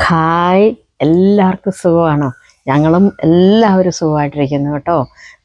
Hi, എല്ലാവർക്കും സുഖമാണോ? ഞങ്ങളും എല്ലാവരും സുഖമായിട്ടിരിക്കുന്നു കേട്ടോ.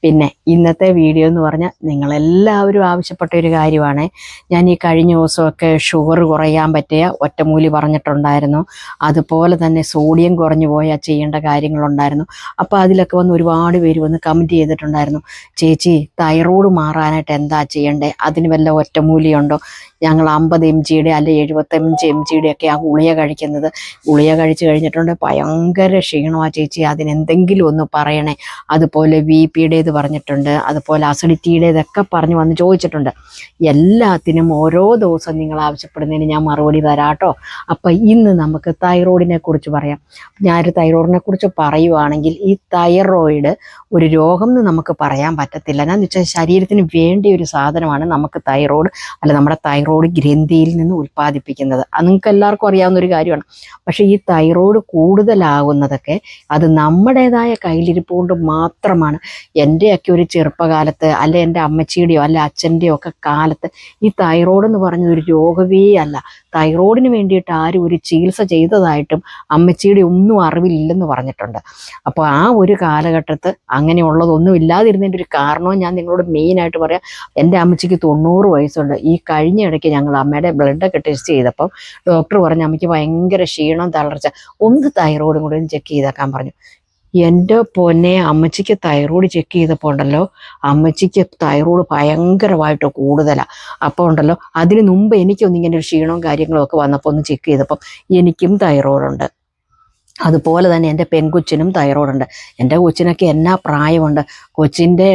പിന്നെ ഇന്നത്തെ വീഡിയോ എന്ന് പറഞ്ഞാൽ നിങ്ങളെല്ലാവരും ആവശ്യപ്പെട്ട ഒരു കാര്യമാണ്. ഞാൻ ഈ കഴിഞ്ഞ ദിവസമൊക്കെ ഷുഗർ കുറയാൻ പറ്റിയ ഒറ്റമൂലി പറഞ്ഞിട്ടുണ്ടായിരുന്നു. അതുപോലെ തന്നെ സോഡിയം കുറഞ്ഞു പോയാൽ ചെയ്യേണ്ട കാര്യങ്ങളുണ്ടായിരുന്നു. അപ്പോൾ അതിലൊക്കെ വന്ന് ഒരുപാട് പേര് വന്ന് കമൻറ്റ് ചെയ്തിട്ടുണ്ടായിരുന്നു, ചേച്ചി തൈറോയ്ഡ് മാറാനായിട്ട് എന്താ ചെയ്യണ്ടേ, അതിന് വല്ല ഒറ്റമൂലിയുണ്ടോ? ഞങ്ങൾ 50 mg അല്ലെ 75 mg ഒക്കെ ആ ഗുളിക കഴിക്കുന്നത്. ഗുളിക കഴിച്ച് കഴിഞ്ഞിട്ടുണ്ട് ഭയങ്കര ക്ഷീണമാണ് ചേച്ചി, അതിനെന്തെങ്കിലും ഒന്ന് പറയണേ. അതുപോലെ BP പറഞ്ഞിട്ടുണ്ട്, അതുപോലെ അസിഡിറ്റിയുടേതൊക്കെ പറഞ്ഞു വന്ന് ചോദിച്ചിട്ടുണ്ട്. എല്ലാത്തിനും ഓരോ ദിവസം നിങ്ങൾ ആവശ്യപ്പെടുന്നതിന് ഞാൻ മറുപടി തരാം കേട്ടോ. അപ്പം ഇന്ന് നമുക്ക് തൈറോയിഡിനെ കുറിച്ച് പറയാം. ഞാനൊരു തൈറോയിഡിനെ കുറിച്ച് പറയുവാണെങ്കിൽ, ഈ തൈറോയിഡ് ഒരു രോഗം എന്ന് നമുക്ക് പറയാൻ പറ്റത്തില്ല. എന്നാന്ന് വെച്ചാൽ ശരീരത്തിന് വേണ്ടിയ ഒരു സാധനമാണ് നമുക്ക് തൈറോയ്ഡ്, അല്ല നമ്മുടെ തൈറോയ്ഡ് ഗ്രന്ഥിയിൽ നിന്ന് ഉൽപ്പാദിപ്പിക്കുന്നത്. അത് നിങ്ങൾക്ക് എല്ലാവർക്കും അറിയാവുന്ന ഒരു കാര്യമാണ്. പക്ഷേ ഈ തൈറോയ്ഡ് കൂടുതലാകുന്നതൊക്കെ അത് നമ്മുടേതായ കയ്യിലിരിപ്പ് കൊണ്ട് മാത്രമാണ്. എൻ്റെയൊക്കെ ഒരു ചെറുപ്പകാലത്ത്, അല്ലെ എൻ്റെ അമ്മച്ചിയുടെയോ അല്ലെ അച്ഛൻ്റെയോ ഒക്കെ കാലത്ത് ഈ തൈറോയ്ഡ് എന്ന് പറഞ്ഞത് ഒരു രോഗമേ അല്ല. തൈറോയ്ഡിന് വേണ്ടിയിട്ട് ആരും ഒരു ചികിത്സ ചെയ്തതായിട്ടും അമ്മച്ചിയുടെ ഒന്നും അറിവില്ലെന്ന് പറഞ്ഞിട്ടുണ്ട്. അപ്പോൾ ആ ഒരു കാലഘട്ടത്ത് അങ്ങനെയുള്ളതൊന്നും ഇല്ലാതിരുന്നതിൻ്റെ ഒരു കാരണവും ഞാൻ നിങ്ങളോട് മെയിനായിട്ട് പറയാം. എൻ്റെ അമ്മച്ചിക്ക് 90 വയസ്സുണ്ട്. ഈ കഴിഞ്ഞ ഇടയ്ക്ക് ഞങ്ങൾ അമ്മയുടെ ബ്ലഡൊക്കെ ടെസ്റ്റ് ചെയ്തപ്പം ഡോക്ടർ പറഞ്ഞു, അമ്മയ്ക്ക് ഭയങ്കര ക്ഷീണം, തളർച്ച, ഒന്ന് തൈറോയ്ഡും കൂടി ഒന്ന് ചെക്ക് ചെയ്തേക്കാൻ പറഞ്ഞു. എൻ്റെ പൊന്നെ, അമ്മച്ചിക്ക് തൈറോയ്ഡ് ചെക്ക് ചെയ്തപ്പോൾ ഉണ്ടല്ലോ, അമ്മച്ചിക്ക് തൈറോയ്ഡ് ഭയങ്കരമായിട്ട് കൂടുതലാണ്. അപ്പോൾ ഉണ്ടല്ലോ, അതിന് മുമ്പ് എനിക്കൊന്നും ഇങ്ങനെ ഒരു ക്ഷീണവും കാര്യങ്ങളും ഒക്കെ വന്നപ്പോൾ ഒന്ന് ചെക്ക് ചെയ്തപ്പം എനിക്കും തൈറോയ്ഡ് ഉണ്ട്. അതുപോലെ തന്നെ എൻ്റെ പെൺകൊച്ചിനും തൈറോയ്ഡ് ഉണ്ട്. എൻ്റെ കൊച്ചിനൊക്കെ എന്നാ പ്രായമുണ്ട്. കൊച്ചിൻ്റെ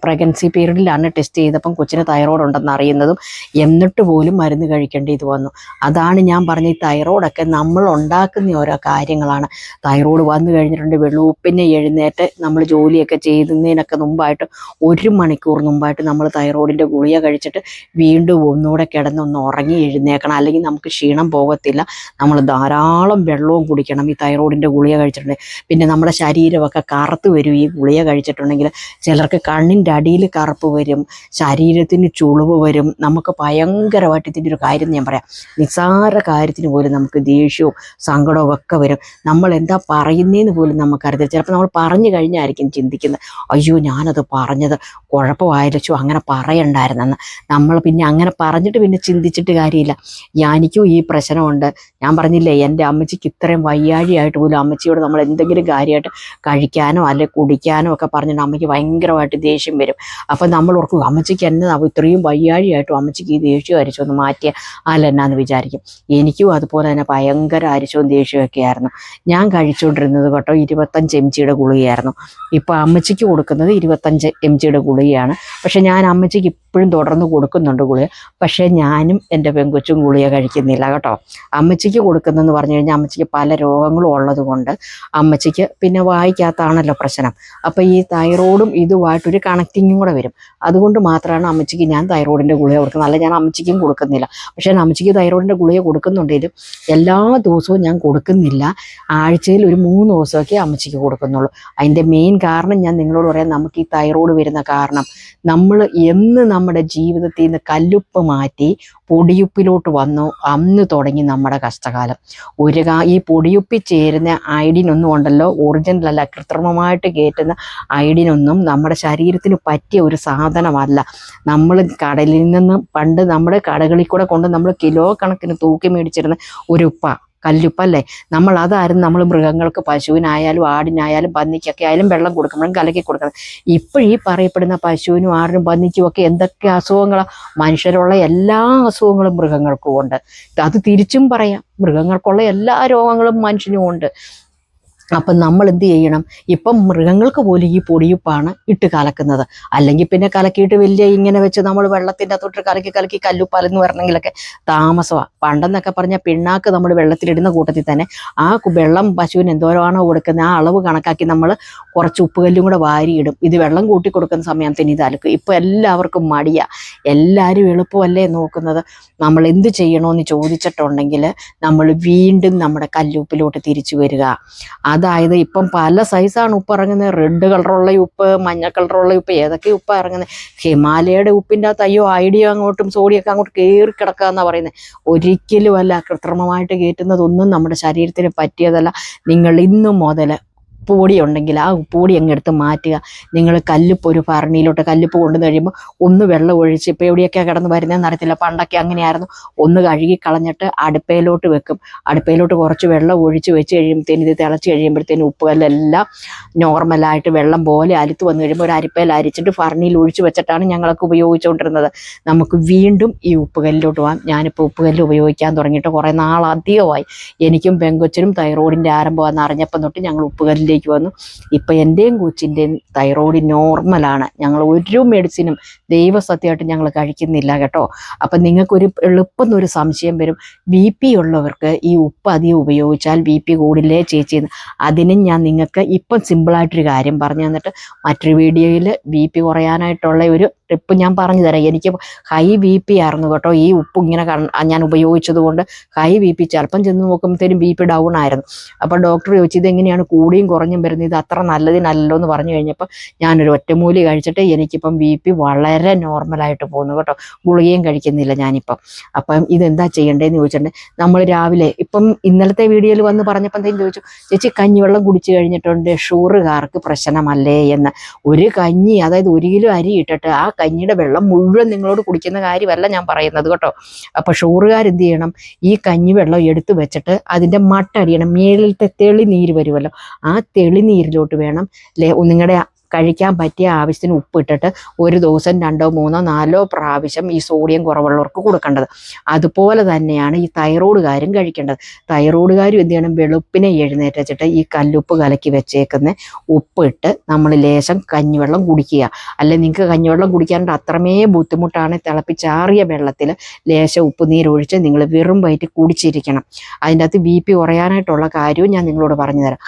പ്രഗ്നൻസി പീരീഡിലാണ് ടെസ്റ്റ് ചെയ്തപ്പം കൊച്ചിന് തൈറോയ്ഡ് ഉണ്ടെന്ന് അറിയുന്നതും, എന്നിട്ട് പോലും മരുന്ന് കഴിക്കേണ്ടി ഇത് വന്നു. അതാണ് ഞാൻ പറഞ്ഞ, ഈ തൈറോയ്ഡൊക്കെ നമ്മൾ ഉണ്ടാക്കുന്ന ഓരോ കാര്യങ്ങളാണ്. തൈറോയ്ഡ് വന്നു കഴിഞ്ഞിട്ടുണ്ട്, വെളുപ്പിനെ എഴുന്നേറ്റ് നമ്മൾ ജോലിയൊക്കെ ചെയ്യുന്നതിനൊക്കെ മുമ്പായിട്ട് 1 മണിക്കൂർ മുമ്പായിട്ട് നമ്മൾ തൈറോയ്ഡിൻ്റെ ഗുളിക കഴിച്ചിട്ട് വീണ്ടും ഒന്നുകൂടെ കിടന്നൊന്ന് ഉറങ്ങി എഴുന്നേക്കണം, അല്ലെങ്കിൽ നമുക്ക് ക്ഷീണം പോകത്തില്ല. നമ്മൾ ധാരാളം വെള്ളവും കുടിക്കണം ഈ തൈറോയ്ഡിൻ്റെ ഗുളിക കഴിച്ചിട്ടുണ്ടെങ്കിൽ. പിന്നെ നമ്മുടെ ശരീരമൊക്കെ കറുത്ത് വരും ഈ ഗുളിക കഴിച്ചിട്ടുണ്ടെങ്കിൽ. ചിലർക്ക് കണ്ണിൻ്റെ അടിയിൽ കറുപ്പ് വരും, ശരീരത്തിന് ചുളിവ് വരും. നമുക്ക് ഭയങ്കരമായിട്ട് ഇതിൻ്റെ ഒരു കാര്യം ഞാൻ പറയാം, നിസ്സാര കാര്യത്തിന് പോലും നമുക്ക് ദേഷ്യവും സങ്കടവും ഒക്കെ വരും. നമ്മൾ എന്താ പറയുന്നതെന്ന് പോലും നമുക്കറിയത്തില്ല. ചിലപ്പോൾ നമ്മൾ പറഞ്ഞു കഴിഞ്ഞായിരിക്കും ചിന്തിക്കുന്നത്, അയ്യോ ഞാനത് പറഞ്ഞത് കുഴപ്പമായിരിച്ചു, അങ്ങനെ പറയണ്ടായിരുന്നെന്ന്. നമ്മൾ പിന്നെ അങ്ങനെ പറഞ്ഞിട്ട് പിന്നെ ചിന്തിച്ചിട്ട് കാര്യമില്ല. എനിക്കും ഈ പ്രശ്നമുണ്ട്. ഞാൻ പറഞ്ഞില്ലേ, എൻ്റെ അമ്മച്ചിക്ക് ഇത്രയും വയ്യാഴിയായിട്ട് പോലും അമ്മച്ചിയോട് നമ്മൾ എന്തെങ്കിലും കാര്യമായിട്ട് കഴിക്കാനോ അല്ലെ കുടിക്കാനോ ഒക്കെ പറഞ്ഞിട്ട് അമ്മയ്ക്ക് ഭയങ്കരമായിട്ട് ദേഷ്യം വരും. അപ്പം നമ്മൾ ഓർക്കും, അമ്മച്ചിക്ക് എന്നതാ ഇത്രയും വയ്യാഴിയായിട്ടും അമ്മച്ചിക്ക് ഈ ദേഷ്യം അരിച്ചൊന്ന് മാറ്റിയ എന്നാന്ന് വിചാരിക്കും. എനിക്കും അതുപോലെ തന്നെ ഭയങ്കര അരിച്ചവും ദേഷ്യമൊക്കെ ആയിരുന്നു. ഞാൻ കഴിച്ചുകൊണ്ടിരുന്നത് കേട്ടോ 25 mg ഗുളികയായിരുന്നു. ഇപ്പോൾ അമ്മച്ചിക്ക് കൊടുക്കുന്നത് 25 mg ഗുളികയാണ്. പക്ഷെ ഞാൻ അമ്മച്ചിക്ക് ഇപ്പോഴും തുടർന്ന് കൊടുക്കുന്നുണ്ട് ഗുളിക. പക്ഷേ ഞാനും എൻ്റെ പെൺകൊച്ചും ഗുളിക കഴിക്കുന്നില്ല കേട്ടോ. അമ്മച്ചിക്ക് കൊടുക്കുന്നതെന്ന് പറഞ്ഞു കഴിഞ്ഞാൽ അമ്മച്ചിക്ക് പല രോഗങ്ങളും ഉള്ളത് കൊണ്ട് അമ്മച്ചിക്ക് പിന്നെ വായിക്കാത്താണല്ലോ പ്രശ്നം. അപ്പോൾ ഈ തൈറോയ്ഡും ഇതുമായിട്ടൊരു കണക്റ്റിങ്ങും കൂടെ വരും. അതുകൊണ്ട് മാത്രമാണ് അമ്മച്ചിക്ക് ഞാൻ തൈറോയ്ഡിൻ്റെ ഗുളിക കൊടുക്കുന്നത്. അല്ല, ഞാൻ അമ്മച്ചിക്കും കൊടുക്കുന്നില്ല. പക്ഷേ അമ്മച്ചിക്ക് തൈറോയ്ഡിൻ്റെ ഗുളിക കൊടുക്കുന്നുണ്ടെങ്കിലും എല്ലാ ദിവസവും ഞാൻ കൊടുക്കുന്നില്ല. ആഴ്ചയിൽ ഒരു 3 ദിവസമൊക്കെ അമ്മച്ചിക്ക് കൊടുക്കുന്നുള്ളൂ. അതിൻ്റെ മെയിൻ കാരണം ഞാൻ നിങ്ങളോട് പറയാം. നമുക്ക് ഈ തൈറോയ്ഡ് വരുന്ന കാരണം, നമ്മൾ എന്ന് നമ്മുടെ ജീവിതത്തിൽ നിന്ന് കല്ലുപ്പ് മാറ്റി പൊടിയുപ്പിലോട്ട് വന്നു, അന്ന് തുടങ്ങി നമ്മുടെ കഷ്ടകാലം. ഈ പൊടിയുപ്പിൽ ചേരുന്ന അയഡിനൊന്നും ഉണ്ടല്ലോ, ഒറിജിനൽ അല്ല, കൃത്രിമമായിട്ട് കയറ്റുന്ന അയഡിനൊന്നും നമ്മുടെ ശരീരത്തിന് പറ്റിയ ഒരു സാധനമല്ല. നമ്മൾ കടലിൽ നിന്ന് പണ്ട് നമ്മുടെ കടകളിൽ കൂടെ കൊണ്ട് നമ്മൾ കിലോ കണക്കിന് തൂക്കി മേടിച്ചിരുന്ന ഒരു ഉപ്പ, കല്ലുപ്പല്ലേ, നമ്മൾ അതായിരുന്നു നമ്മൾ മൃഗങ്ങൾക്ക്, പശുവിനായാലും ആടിനായാലും പന്നിക്കൊക്കെ ആയാലും വെള്ളം കൊടുക്കുമ്പോഴും കലക്കി കൊടുക്കണം. ഇപ്പോൾ ഈ പറയപ്പെടുന്ന പശുവിനും ആടിനും പന്നിക്കും ഒക്കെ എന്തൊക്കെ അസുഖങ്ങളാണ്. മനുഷ്യരുള്ള എല്ലാ അസുഖങ്ങളും മൃഗങ്ങൾക്കും ഉണ്ട്. അത് തിരിച്ചും പറയാം, മൃഗങ്ങൾക്കുള്ള എല്ലാ രോഗങ്ങളും മനുഷ്യനും ഉണ്ട്. അപ്പം നമ്മൾ എന്ത് ചെയ്യണം? ഇപ്പം മൃഗങ്ങൾക്ക് പോലും ഈ പൊടിയുപ്പാണ് ഇട്ട് കലക്കുന്നത്. അല്ലെങ്കിൽ പിന്നെ കലക്കിയിട്ട് വലിയ ഇങ്ങനെ വെച്ച് നമ്മൾ വെള്ളത്തിൻ്റെ അകത്തോട്ട് കലക്കി കല്ലുപ്പാലെന്ന് വരണമെങ്കിലൊക്കെ താമസമാണ്. പണ്ടെന്നൊക്കെ പറഞ്ഞാൽ പിണ്ണാക്ക് നമ്മൾ വെള്ളത്തിലിടുന്ന കൂട്ടത്തിൽ തന്നെ ആ വെള്ളം പശുവിന് എന്തോരമാണോ കൊടുക്കുന്നത് ആ അളവ് കണക്കാക്കി നമ്മൾ കുറച്ച് ഉപ്പുകല്ലും കൂടെ വാരിയിടും. ഇത് വെള്ളം കൂട്ടി കൊടുക്കുന്ന സമയത്തിന് ഇത് അലക്കും. ഇപ്പോൾ എല്ലാവർക്കും മടിയാണ്, എല്ലാവരും എളുപ്പമല്ലേ നോക്കുന്നത്. നമ്മൾ എന്ത് ചെയ്യണമെന്ന് ചോദിച്ചിട്ടുണ്ടെങ്കിൽ നമ്മൾ വീണ്ടും നമ്മുടെ കല്ലുപ്പിലോട്ട് തിരിച്ചു വരിക. അതായത് ഇപ്പം പല സൈസാണ് ഉപ്പ് ഇറങ്ങുന്നത്. റെഡ് കളറുള്ള ഉപ്പ്, മഞ്ഞ കളറുള്ള ഉപ്പ്, ഏതൊക്കെ ഉപ്പ് ഇറങ്ങുന്നത്. ഹിമാലയയുടെ ഉപ്പിൻ്റെ അകത്ത് അയ്യോ ഐഡിയ അങ്ങോട്ടും സോഡിയൊക്കെ അങ്ങോട്ട് കയറി കിടക്കുക എന്നാണ് പറയുന്നത്. ഒരിക്കലും അല്ല, കൃത്രിമമായിട്ട് കയറ്റുന്നതൊന്നും നമ്മുടെ ശരീരത്തിന് പറ്റിയതല്ല. നിങ്ങൾ ഇന്നു മുതൽ ഉപ്പുപൊടി ഉണ്ടെങ്കിൽ ആ ഉപ്പുപൊടി അങ്ങ് എടുത്ത് മാറ്റുക. നിങ്ങൾ കല്ലുപ്പ് ഒരു ഭരണിയിലോട്ട് കല്ലുപ്പ് കൊണ്ടുവന്ന് കഴിയുമ്പോൾ ഒന്ന് വെള്ളം ഒഴിച്ച്, ഇപ്പോൾ എവിടെയൊക്കെയാണ് കിടന്ന് വരുന്നതെന്ന് അറിയത്തില്ല, പണ്ടൊക്കെ അങ്ങനെയായിരുന്നു, ഒന്ന് കഴുകി കളഞ്ഞിട്ട് അടുപ്പയിലോട്ട് വെക്കും. അടുപ്പയിലോട്ട് കുറച്ച് വെള്ളം ഒഴിച്ച് വെച്ച് കഴിയുമ്പോഴത്തേന് ഇത് തിളച്ച് കഴിയുമ്പോഴത്തേന് ഉപ്പ് കല്ലെല്ലാം നോർമലായിട്ട് വെള്ളം പോലെ അലുത്ത് വന്നു കഴിയുമ്പോൾ ഒരു അരിപ്പയിൽ അരിച്ചിട്ട് ഭരണിയിൽ ഒഴിച്ച് വെച്ചിട്ടാണ് ഞങ്ങളൊക്കെ ഉപയോഗിച്ചുകൊണ്ടിരുന്നത്. നമുക്ക് വീണ്ടും ഈ ഉപ്പുകല്ലിലോട്ട് പോകാം. ഞാനിപ്പോൾ ഉപ്പുകല്ല് ഉപയോഗിക്കാൻ തുടങ്ങിയിട്ട് കുറേ നാളധികമായി. എനിക്കും പെങ്കൊച്ചിനും തൈറോയിഡിൻ്റെ ആരംഭമാണെന്ന് അറിഞ്ഞപ്പം തൊട്ട് ഞങ്ങൾ ഉപ്പുകല്ലിലേക്ക് വന്നു. ഇപ്പം എൻ്റെയും കൊച്ചിൻ്റെയും തൈറോയിഡ് നോർമലാണ്. ഞങ്ങൾ ഒരു മെഡിസിനും ദൈവസത്യമായിട്ട് ഞങ്ങൾ കഴിക്കുന്നില്ല കേട്ടോ. അപ്പം നിങ്ങൾക്കൊരു എളുപ്പം ഒരു സംശയം വരും, BP ഉള്ളവർക്ക് ഈ ഉപ്പ് അധികം ഉപയോഗിച്ചാൽ BP കൂടില്ലേ ചേച്ചി? അതിനും ഞാൻ നിങ്ങൾക്ക് ഇപ്പം സിമ്പിളായിട്ടൊരു കാര്യം പറഞ്ഞു തന്നിട്ട് മറ്റൊരു വീഡിയോയിൽ BP കുറയാനായിട്ടുള്ള ഒരു ടിപ്പ് ഞാൻ പറഞ്ഞു തരാം. എനിക്ക് ഹൈ BP ആയിരുന്നു കേട്ടോ. ഈ ഉപ്പ് ഇങ്ങനെ ഞാൻ ഉപയോഗിച്ചത് കൊണ്ട് ഹൈ BP, ചിലപ്പം ചെന്ന് നോക്കുമ്പോഴത്തേനും BP ഡൗൺ ആയിരുന്നു. അപ്പോൾ ഡോക്ടർ ചോദിച്ചു ഇതെങ്ങനെയാണ് കൂടിയും കുറഞ്ഞും വരുന്നത്, ഇത് അത്ര നല്ലതിനല്ലോ എന്ന് പറഞ്ഞു കഴിഞ്ഞപ്പോൾ ഞാനൊരു ഒറ്റമൂലി കഴിച്ചിട്ട് എനിക്കിപ്പം BP വളരെ നോർമലായിട്ട് പോകുന്നു കേട്ടോ. ഗുളികയും കഴിക്കുന്നില്ല ഞാനിപ്പം. അപ്പം ഇതെന്താ ചെയ്യേണ്ടതെന്ന് ചോദിച്ചിട്ടുണ്ടെങ്കിൽ നമ്മൾ രാവിലെ ഇപ്പം ഇന്നലത്തെ വീഡിയോയിൽ വന്ന് പറഞ്ഞപ്പോൾ എന്തെങ്കിലും ചോദിച്ചു, ചേച്ചി കഞ്ഞിവെള്ളം കുടിച്ചു കഴിഞ്ഞിട്ടുണ്ട് ഷുഗറുകാർക്ക് പ്രശ്നമല്ലേ എന്ന്. ഒരു കഞ്ഞി, അതായത് 1 കിലോ അരി ഇട്ടിട്ട് ആ കഞ്ഞിയുടെ വെള്ളം മുഴുവൻ നിങ്ങളോട് കുടിക്കുന്ന കാര്യമല്ല ഞാൻ പറയുന്നത് കേട്ടോ. അപ്പോൾ ഷുഗറുകാരെന്ത് ചെയ്യണം, ഈ കഞ്ഞിവെള്ളം എടുത്തു വെച്ചിട്ട് അതിൻ്റെ മട്ടടിയണം. മേളിലത്തെ തെളിനീര് വരുമല്ലോ, ആ തെളിനീരിലോട്ട് വേണം നിങ്ങളുടെ കഴിക്കാൻ പറ്റിയ ആവശ്യത്തിന് ഉപ്പിട്ടിട്ട് ഒരു ദിവസം 2, 3, 4 പ്രാവശ്യം ഈ സോഡിയം കുറവുള്ളവർക്ക് കൊടുക്കേണ്ടത്. അതുപോലെ തന്നെയാണ് ഈ തൈറോയ്ഡുകാരും കഴിക്കേണ്ടത്. തൈറോയ്ഡുകാരും എന്ത് ചെയ്യണം, വെളുപ്പിനെ എഴുന്നേറ്റ് വെച്ചിട്ട് ഈ കല്ലുപ്പ് കലക്കി വെച്ചേക്കുന്ന ഉപ്പിട്ട് നമ്മൾ ലേശം കഞ്ഞിവെള്ളം കുടിക്കുക. അല്ലെ നിങ്ങൾക്ക് കഞ്ഞിവെള്ളം കുടിക്കാനായിട്ട് അത്രമേ ബുദ്ധിമുട്ടാണ്, തിളപ്പിച്ചാറിയ വെള്ളത്തിൽ ലേശം ഉപ്പുനീരൊഴിച്ച് നിങ്ങൾ വെറും വയറ്റിൽ കുടിച്ചിരിക്കണം. അതിൻ്റെ അകത്ത് BP കുറയാനായിട്ടുള്ള കാര്യവും ഞാൻ നിങ്ങളോട് പറഞ്ഞു തരാം.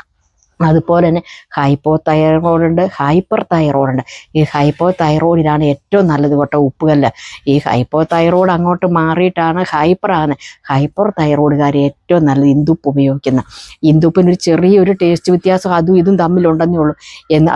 അതുപോലെ തന്നെ ഹൈപ്പോ തൈറോയ്ഡ് ഉണ്ട്, ഹൈപ്പർ തൈറോയ്ഡ് ഉണ്ട്. ഈ ഹൈപ്പോ തൈറോയിഡിനാണ് ഏറ്റവും നല്ലത് കേട്ടോ ഉപ്പുകല്ല്. ഈ ഹൈപ്പോ തൈറോയ്ഡ് അങ്ങോട്ട് മാറിയിട്ടാണ് ഹൈപ്പറാണ്. ഹൈപ്പർ തൈറോയ്ഡുകാർ ഏറ്റവും നല്ലത് ഇന്ദുപ്പ് ഉപയോഗിക്കുന്ന. ഇന്ദുപ്പിനൊരു ചെറിയൊരു ടേസ്റ്റ് വ്യത്യാസം അതും ഇതും തമ്മിലുണ്ടെന്നേ ഉള്ളൂ.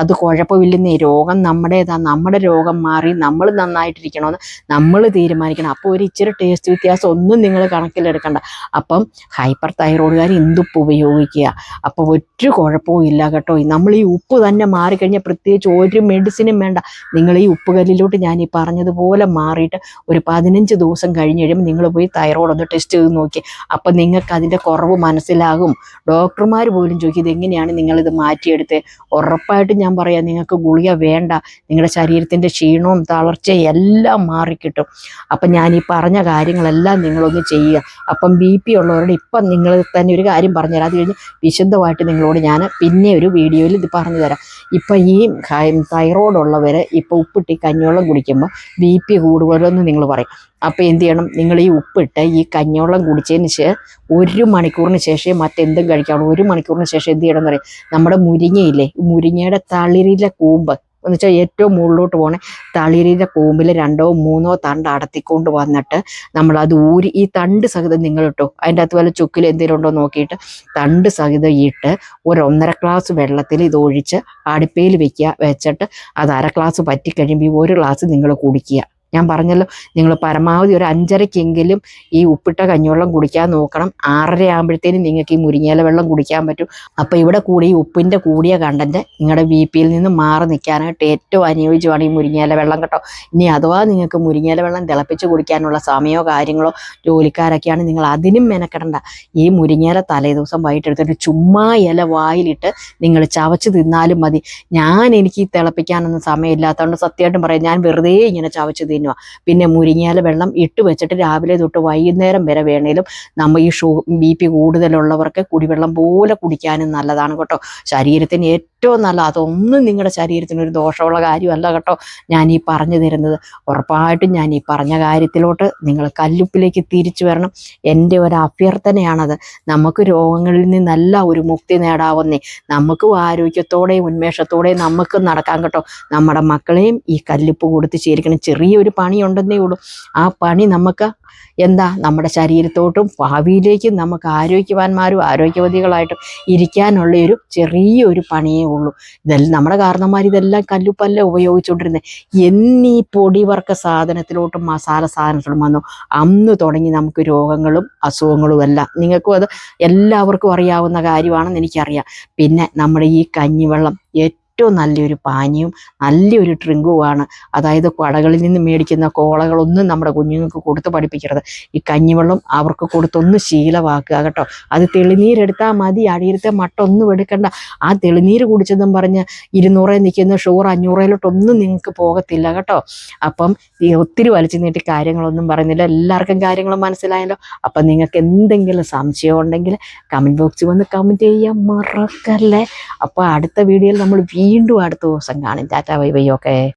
അത് കുഴപ്പമില്ലെന്നേ. രോഗം നമ്മുടേതാണ്, നമ്മുടെ രോഗം മാറി നമ്മൾ നന്നായിട്ടിരിക്കണമെന്ന് നമ്മൾ തീരുമാനിക്കണം. അപ്പോൾ ഒരു ഇച്ചിരി ടേസ്റ്റ് വ്യത്യാസം ഒന്നും നിങ്ങൾ കണക്കിലെടുക്കണ്ട. അപ്പം ഹൈപ്പർ തൈറോയ്ഡുകാർ ഇന്ദുപ്പ് ഉപയോഗിക്കുക. അപ്പോൾ ഒരു കുഴപ്പവും ഇല്ല കേട്ടോ. നമ്മൾ ഈ ഉപ്പ് തന്നെ മാറിക്കഴിഞ്ഞാൽ പ്രത്യേകിച്ച് ഒരു മെഡിസിനും വേണ്ട. നിങ്ങൾ ഈ ഉപ്പുകല്ലിലോട്ട് ഞാൻ ഈ പറഞ്ഞതുപോലെ മാറിയിട്ട് ഒരു 15 ദിവസം കഴിഞ്ഞ് കഴിയുമ്പോൾ നിങ്ങൾ പോയി തൈറോയ്ഡ് ഒന്ന് ടെസ്റ്റ് ചെയ്ത് നോക്കി. അപ്പം നിങ്ങൾക്ക് അതിൻ്റെ കുറവ് മനസ്സിലാകും. ഡോക്ടർമാർ പോലും ചോദിക്കും ഇതെങ്ങനെയാണ് നിങ്ങളിത് മാറ്റിയെടുത്തത്. ഉറപ്പായിട്ടും ഞാൻ പറയാം, നിങ്ങൾക്ക് ഗുളിക വേണ്ട. നിങ്ങളുടെ ശരീരത്തിൻ്റെ ക്ഷീണവും തളർച്ചയും എല്ലാം മാറിക്കിട്ടും. അപ്പം ഞാൻ ഈ പറഞ്ഞ കാര്യങ്ങളെല്ലാം നിങ്ങളൊന്ന് ചെയ്യുക. അപ്പം BP ഉള്ളവരോട് ഇപ്പം നിങ്ങൾ തന്നെ ഒരു കാര്യം പറഞ്ഞുതരാം. അത് കഴിഞ്ഞ് വിശദമായിട്ട് നിങ്ങളോട് ഞാൻ പിന്നെ ഒരു വീഡിയോയിൽ ഇത് പറഞ്ഞു തരാം. ഇപ്പം ഈ തൈറോയ്ഡ് ഉള്ളവർ ഇപ്പോൾ ഉപ്പിട്ട് കഞ്ഞിവെള്ളം കുടിക്കുമ്പോൾ BP കൂടുതലെന്ന് നിങ്ങൾ പറയും. അപ്പോൾ എന്ത് ചെയ്യണം, നിങ്ങൾ ഈ ഉപ്പിട്ട് ഈ കഞ്ഞിവെള്ളം കുടിച്ചതിന് ശേഷം 1 മണിക്കൂറിന് ശേഷം മറ്റെന്തും കഴിക്കാവുള്ളൂ. 1 മണിക്കൂറിന് ശേഷം എന്ത് ചെയ്യണം എന്ന് പറയും, നമ്മുടെ മുരിങ്ങയില്ലേ, മുരിങ്ങയുടെ തളിരിലെ കൂമ്പ് എന്ന് വെച്ചാൽ ഏറ്റവും മുകളിലോട്ട് പോകണേ തളിരിൻ്റെ കൂമ്പിൽ 2, 3 തണ്ട് അടത്തിക്കൊണ്ട് വന്നിട്ട് നമ്മളത് ഊരി ഈ തണ്ട് സഹിതം നിങ്ങൾ ഇട്ടോ, അതിൻ്റെ അകത്ത് വല്ല ചുക്കിൽ എന്തെങ്കിലും ഉണ്ടോ നോക്കിയിട്ട് തണ്ട് സഹിതം ഇട്ട് ഒരു 1.5 ഗ്ലാസ് വെള്ളത്തിൽ ഇത് ഒഴിച്ച് അടുപ്പയിൽ വെച്ചിട്ട് അത് 1/2 ഗ്ലാസ് പറ്റിക്കഴിയുമ്പോൾ ഈ 1 ഗ്ലാസ് നിങ്ങൾ കുടിക്കുക. ഞാൻ പറഞ്ഞല്ലോ, നിങ്ങൾ പരമാവധി ഒരു 5:30-ക്കെങ്കിലും ഈ ഉപ്പിട്ട കഞ്ഞിവെള്ളം കുടിക്കാൻ നോക്കണം. 6:30 ആകുമ്പോഴത്തേനും നിങ്ങൾക്ക് ഈ മുരിങ്ങയില വെള്ളം കുടിക്കാൻ പറ്റും. അപ്പോൾ ഇവിടെ കൂടി ഈ ഉപ്പിൻ്റെ കൂടിയ കണ്ടന്റ് നിങ്ങളുടെ BPയിൽ നിന്ന് മാറി നിൽക്കാനായിട്ട് ഏറ്റവും അനുയോജ്യമാണ് ഈ മുരിങ്ങയില വെള്ളം കേട്ടോ. ഇനി അഥവാ നിങ്ങൾക്ക് മുരിങ്ങയില വെള്ളം തിളപ്പിച്ച് കുടിക്കാനുള്ള സമയമോ കാര്യങ്ങളോ ജോലിക്കാരൊക്കെയാണ്, നിങ്ങൾ അതിനും മെനക്കെടണ്ട. ഈ മുരിങ്ങയില തലേദിവസം വൈകിട്ടെടുത്തിട്ട് ചുമ്മാ ഇല വായിലിട്ട് നിങ്ങൾ ചവച്ച് തിന്നാലും മതി. എനിക്ക് ഈ തിളപ്പിക്കാനൊന്നും സമയമില്ലാത്തതുകൊണ്ട് സത്യമായിട്ടും പറയാം, ഞാൻ വെറുതെ ഇങ്ങനെ ചവച്ച് തിന്നുക. പിന്നെ മുരിങ്ങയില വെള്ളം ഇട്ട് വെച്ചിട്ട് രാവിലെ തൊട്ട് വൈകുന്നേരം വരെ വേണേലും നമ്മൾ ഈ BP കൂടുതലുള്ളവർക്ക് കുടിവെള്ളം പോലെ കുടിക്കാനും നല്ലതാണ് കേട്ടോ. ശരീരത്തിന് ഏറ്റവും നല്ല, അതൊന്നും നിങ്ങളുടെ ശരീരത്തിന് ഒരു ദോഷമുള്ള കാര്യമല്ല കേട്ടോ ഞാൻ ഈ പറഞ്ഞു തരുന്നത്. ഉറപ്പായിട്ടും ഞാൻ ഈ പറഞ്ഞ കാര്യത്തിലോട്ട് നിങ്ങൾ കല്ലുപ്പിലേക്ക് തിരിച്ചു വരണം. എൻ്റെ ഒരു അഭ്യർത്ഥനയാണത്. നമുക്ക് രോഗങ്ങളിൽ നിന്നല്ല ഒരു മുക്തി നേടാവുന്നേ. നമുക്കും ആരോഗ്യത്തോടെയും ഉന്മേഷത്തോടെയും നമുക്ക് നടക്കാം കേട്ടോ. നമ്മുടെ മക്കളെയും ഈ കല്ലുപ്പ് കൊടുത്ത് ശീലിക്കണം. ചെറിയൊരു പണി ഉണ്ടെന്നേ ഉള്ളൂ. ആ പണി നമുക്ക് എന്താ നമ്മുടെ ശരീരത്തോട്ടും ഭാവിയിലേക്കും നമുക്ക് ആരോഗ്യവാന്മാരും ആരോഗ്യവതികളായിട്ടും ഇരിക്കാനുള്ള ഒരു ചെറിയൊരു പണിയേ ഉള്ളൂ. ഇതെല്ലാം നമ്മുടെ കാരണന്മാർ ഇതെല്ലാം കല്ലുപ്പല്ല ഉപയോഗിച്ചുകൊണ്ടിരുന്നത്. എന്നീ പൊടിവർക്ക സാധനത്തിലോട്ടും മസാല സാധനത്തിലും വന്നു അന്ന് തുടങ്ങി നമുക്ക് രോഗങ്ങളും അസുഖങ്ങളും എല്ലാം. നിങ്ങൾക്കും അത് എല്ലാവർക്കും അറിയാവുന്ന കാര്യമാണെന്ന് എനിക്കറിയാം. പിന്നെ നമ്മുടെ ഈ കഞ്ഞിവെള്ളം ഏറ്റവും നല്ലൊരു പാനീയവും നല്ലൊരു ഡ്രിങ്കുമാണ്. അതായത് കടകളിൽ നിന്ന് മേടിക്കുന്ന കോളകളൊന്നും നമ്മുടെ കുഞ്ഞുങ്ങൾക്ക് കൊടുത്ത് പഠിപ്പിക്കരുത്. ഈ കഞ്ഞിവെള്ളം അവർക്ക് കൊടുത്തൊന്ന് ശീലമാക്കുക കേട്ടോ. അത് തെളിനീരെടുത്താൽ മതി, അടിയിലത്തെ മട്ടൊന്നും എടുക്കണ്ട. ആ തെളിനീര് കുടിച്ചെന്നും പറഞ്ഞ് 200 നിൽക്കുന്ന ഷുഗർ 500 നിങ്ങൾക്ക് പോകത്തില്ല കേട്ടോ. അപ്പം ഈ ഒത്തിരി വലിച്ചു നീട്ടി കാര്യങ്ങളൊന്നും പറയുന്നില്ല. എല്ലാവർക്കും കാര്യങ്ങൾ മനസ്സിലായല്ലോ. അപ്പം നിങ്ങൾക്ക് എന്തെങ്കിലും സംശയം ഉണ്ടെങ്കിൽ കമൻറ്റ് ബോക്സിൽ വന്ന് കമൻറ്റ് ചെയ്യാൻ മറക്കല്ലേ. അപ്പോൾ അടുത്ത വീഡിയോയിൽ നമ്മൾ വീണ്ടും അടുത്ത ദിവസം കാണും. Tata bye bye. ഓക്കെ.